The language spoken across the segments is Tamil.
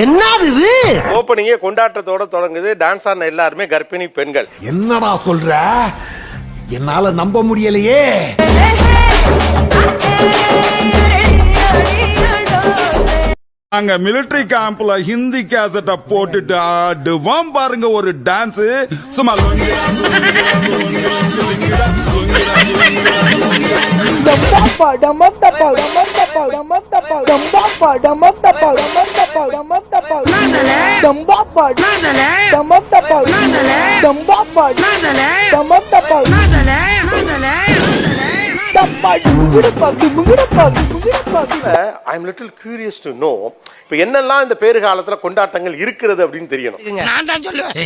என்னது இது? ஓப்பனிங்கே கொண்டாட்டத்தோட தொடங்குது. டான்ஸ் ஆடின எல்லாருமே கர்ப்பிணி பெண்கள். என்னடா சொல்ற? என்னால நம்ப முடியலையே. அங்க மிலிட்டரி கேம்ப்ல ஹிந்தி கேசட்ட போட்டுட்டு ஆடுவோம் பாருங்க ஒரு டான்ஸ். சும்மா I'm little curious to know, இப்ப என்னெல்லாம் இந்த பேரு காலத்துல கொண்டாட்டங்கள் இருக்கிறது அப்படின்னு தெரியணும். நான் தான் சொல்லுவேன்.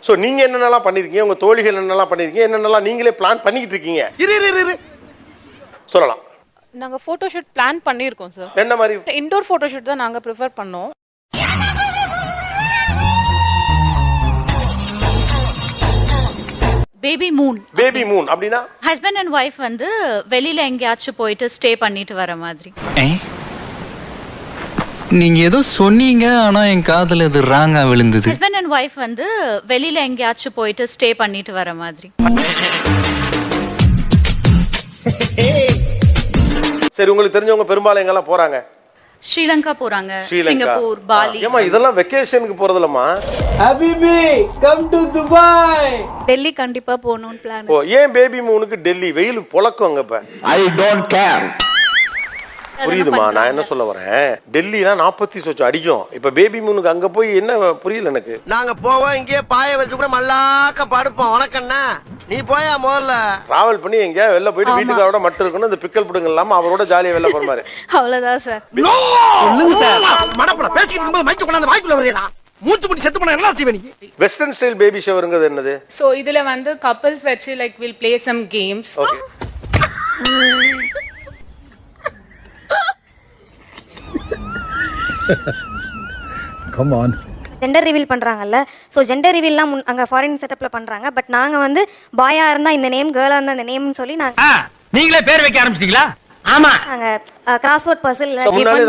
சோ நீங்க என்னென்னலாம் பண்ணிருக்கீங்க, உங்க தோழிகள் என்னென்னலாம் பண்ணிருக்கீங்க, என்னென்னலாம் நீங்களே பிளான் பண்ணிக்கிட்டு இருக்கீங்க இரு சொல்லலாம். நாங்க போட்டோ ஷூட் பிளான் பண்ணிருக்கோம் சார். என்ன மாதிரி? இன்டோர் போட்டோ ஷூட் தான் நாங்க ப்ரிஃபர் பண்ணோம். Baby Moon. பேபி மூன் அப்படினா ஹஸ்பண்ட் அண்ட் வைஃப் வந்து வெளியில எங்கேயாச்சும் போயிட்டு ஸ்டே பண்ணிட்டு வர மாதிரி. நீங்க ஏதோ சொன்னீங்க, ஆனா என் காதுல இது ராங்கா விழுந்தது. ஹஸ்பண்ட் அண்ட் வைஃப் வந்து வெளியில எங்கேயாச்சும் போயிட்டு ஸ்டே பண்ணிட்டு வர மாதிரி. சரி, உங்களுக்கு தெரிஞ்சவங்க பெரும்பாலும் எங்கெல்லாம் போறாங்க? ஸ்ரீலங்கா போறாங்க, சிங்கப்பூர், பாலி. ஏமா இதெல்லாம் வெக்கேஷனுக்கு போறதுலமா? ஹபிபி கம் டு துபாய். டெல்லி கண்டிப்பா போகணும்னு பிளான். ஓ, ஏன் பேபி மூனுக்கு டெல்லி? வெயில் பொளக்கும் அங்க. இப்ப ஐ டோன்ட் கேர். புரியுதுமா நான் என்ன சொல்ல வரேன்? டெல்லினா 40 சொச்சு அடிக்கும். இப்ப பேபி மூனுக்கு அங்க போய் என்ன புரியல எனக்கு. நாங்க போவோம், இங்கே பாய வச்சு கூட மல்லாக்க படுப்போம். வணக்கண்ணா, நீ போயா முதல்ல. டிராவல் பண்ணி எங்க வெளில போயிட்டு வீட்டுக்காரோட மட்டும் இருக்கணும். இந்த பிக்கல் புடுங்க இல்லாம அவரோட ஜாலியா வெளில போற மாதிரி. அவ்வளவுதான் சார். சொல்லுங்க சார். மடப்பட பேசிக்கிட்டு இருக்கும்போது மைக் கொண்டாந்து வாய்க்குள்ள வரீடா. மூச்சு முடி செத்து போனா என்ன செய்வே நீ? வெஸ்டர்ன் ஸ்டைல் பேபி ஷவர்ங்கிறது என்னது? சோ இதுல வந்து கப்பிள்ஸ் வெச்சு like will play some games. Okay. Come on. Gender reveal பண்றாங்கல்ல, சோ ஜெண்டர் ரிவீல்லாம் அங்க ஃபாரின் செட்டப்ல பண்றாங்க. பட் நாங்க வந்து பாயா இருந்தா இந்த நேம், கேர்ளா இருந்தா இந்த நேம்னு சொல்லி நாங்க நீங்களே பேர் வைக்க ஆரம்பிச்சிட்டீங்களா? ஆமா, நாங்க கிராஸ்வேர்ட் பசில்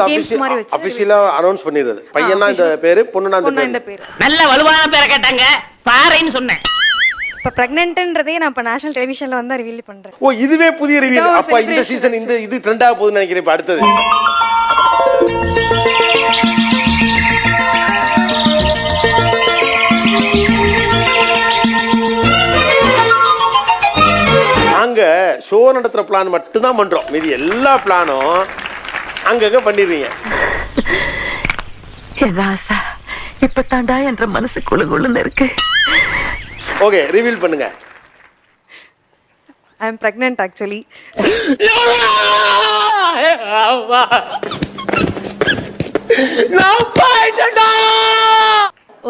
கேம்ஸ் மாதிரி வெச்சு ஆபீஷியலா அனௌன்ஸ் பண்ணிருது. பையனா இந்த பேரு, பொண்ணுனா இந்த பேரு. நல்ல வலுவான பேரை கேட்டாங்க, பாறைன்னு சொன்னேன். இப்ப பிரெக்னன்ட்ன்றதே நான் இப்ப நேஷனல் டெலிவிஷன்ல வந்து ரிவீல் பண்றேன். ஓ, இதுவே புதிய ரிவீல். அப்ப இந்த சீசன் இது ட்ரெண்ட் ஆக போகுதுன்னு நினைக்கிறேன். இப்ப அடுத்தது நாங்க ஷோ நடத்துற பிளான் மட்டும் தான் பண்றோம். மீதி எல்லா பிளானும் அங்கங்க பண்ணிடுறீங்க. இப்ப தாண்டா என்ற மனசு குளுகுளுன்னு இருக்கு. ஓகே, ரிவீல் பண்ணுங்க. ஐ அம் பிரெக்னன்ட் ஆக்சுவலி.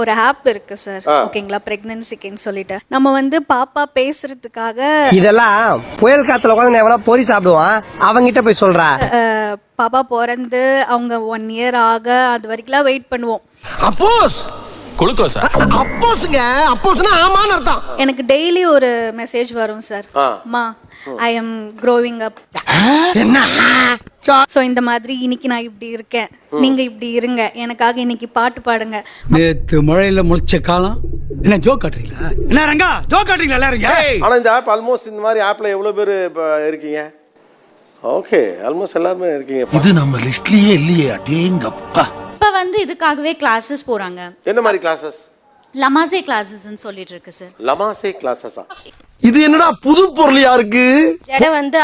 ஒரு ஆப் இருக்கு சார், ஓகேங்களா, பிரெக்னன்சிக்குன்னு சொல்லிட்டு நம்ம வந்து பாப்பா பேசுறதுக்காக இதெல்லாம் புயல் காத்துல உட்காந்து எவனா பொறி சாப்பிடுவான், அவங்கிட்ட போய் சொல்றா. பாப்பா பிறந்து அவங்க 1 இயர் ஆக அது வரைக்கும் வெயிட் பண்ணுவோம். அப்போஸ் குளுக்கோஸா? அப்போஸ்ங்க, அப்போஸ்னா ஆமான்னு அர்த்தம். எனக்கு டெய்லி ஒரு மெசேஜ் வரும் சார். அம்மா, ஐ அம் க்ரோவிங் அப். என்ன? சோ இந்த மாதிரி இன்னைக்கு நான் இப்படி இருக்கேன், நீங்க இப்படி இருங்க, எனக்காக இன்னைக்கு பாட்டு பாடுங்க. நேத்து மழையில முளைச்ச காலம். என்ன ஜோக் காட்டுறீங்களா? என்ன ரங்கா ஜோக் காட்டுறீங்களா எல்லாரும்? ஆனா இந்த ஆப் ஆல்மோஸ்ட் இந்த மாதிரி ஆப்ல எவ்வளவு பேர் இருக்கீங்க? ஓகே, ஆல்மோஸ்ட் எல்லாரும் இருக்கீங்க. இது நம்ம லிஸ்ட்லயே இல்லையே. அடேங்கப்பா. இப்ப வந்து இதுக்காகவே கிளாஸஸ் போறாங்க. என்ன மாதிரி கிளாஸஸ்? லமாசே கிளாஸஸ்னு சொல்லிட்டு இருக்கு சார். லமாசே கிளாஸஸா? இது என்னடா புது பொருளியா இருக்கு? ஜட வந்து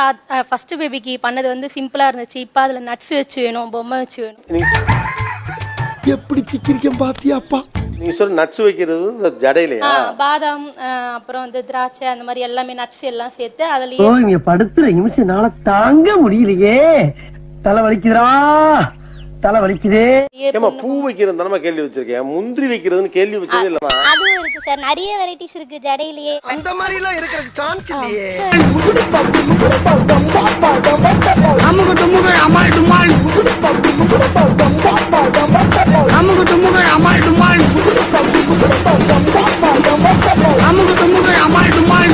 ஃபர்ஸ்ட் பேபிக்கு பண்ணது வந்து சிம்பிளா இருந்துச்சு. இப்ப அதுல நட்ஸ் வச்சு வேணும், பொம்மை வச்சு வேணும். எப்படி சிக்கிரிக்கம் பாத்தியாப்பா? நீங்க சொல்ற நட்ஸ் வைக்கிறது இந்த ஜடையிலயா? பாதாம், அப்புறம் வந்து திராட்சை, அந்த மாதிரி எல்லாமே நட்ஸ் எல்லாம் சேர்த்து அதுலயே. இங்க படுத்துற நிமிஷம் நாள தாங்க முடியலையே. தலை வலிக்குதுடா, தலை வலிக்குதே. ஏமா பூ வைக்கிறது தானே கேள்வி வச்சிருக்கேன், முந்திரி வைக்கிறதுன்னு கேள்வி வச்சதே இல்லமா? அதுவும் இருக்கு சார், நிறைய வெரைட்டிஸ் இருக்கு ஜடையிலேயே. அந்த மாதிரி எல்லாம் இருக்கிறது சான்ஸ் இல்லையே. அமுகு டுமுகு அமால் டுமால். அமுகு டுமுகு அமால் டுமால். அமுகு டுமுகு அமால் டுமால்.